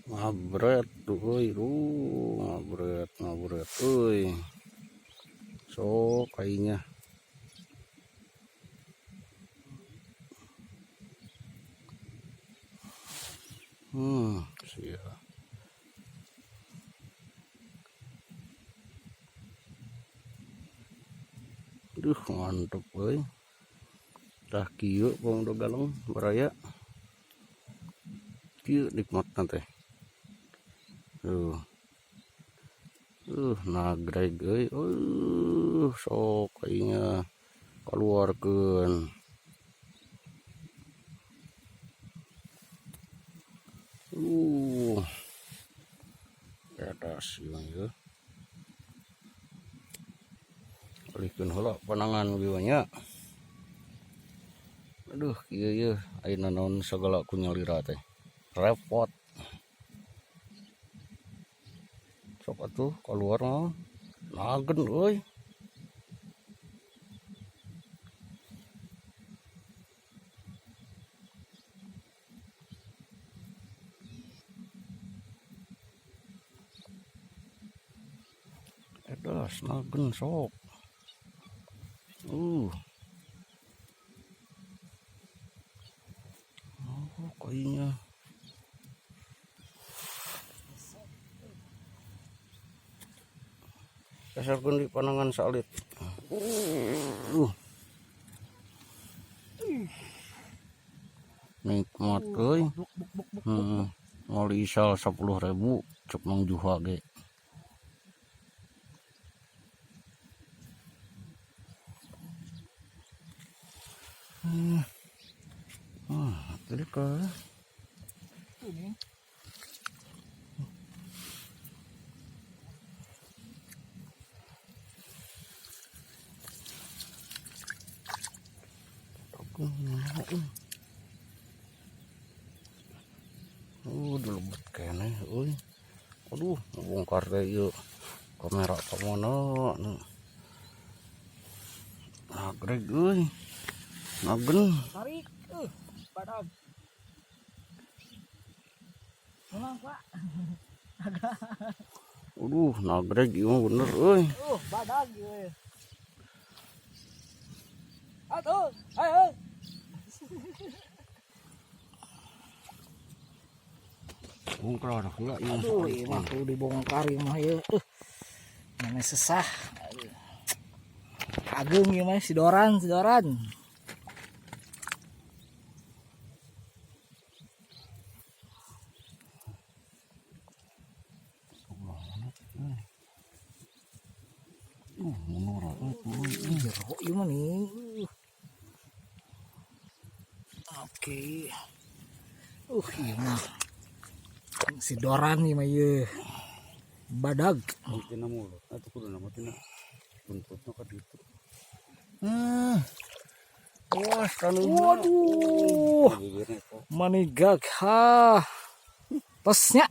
Ngabret tuh ngabret sok kayaknya sia. Duh mantep euy. Tah kieu pong dogalong baraya. Kieu nikmatna teh. Nagreg euy. Sok kayaknya keluarkeun. Kedas ieu. Alihkeun heula panangan wieu nya. Aduh kieu ayeuna naon sagala ku nyalira teh. Repot. Sok atuh keluar mah. Nagen euy. Kedas nagen sok. Kayaknya kasarkeun di panangan salit. Nikmat euy. Ngoli isal 10.000 cek Mang Juha ge. Tadi ka. Dilebet kene euy. Aduh, bongkar deh yuk kamera kemana nih. Nagreg euy. Nagen. Tarik, badag. Memang Pak. Nagreg ieu bener euy. Badag euy. Atuh, hei. Bongkar heula ieu. Aduh, ieu mah kudu dibongkar ieu mah ieu. Mana sesah. Ageng ieu mah sidoran. Menora euy. Jero ieu mah nih. Oke. Ieu mah sidoran ieu mah ieu. Badag. Tina mulut. Atuh kudu nama tina. Buntutna ka ditu. Wah, waduh. Manigag ha. Tosnya.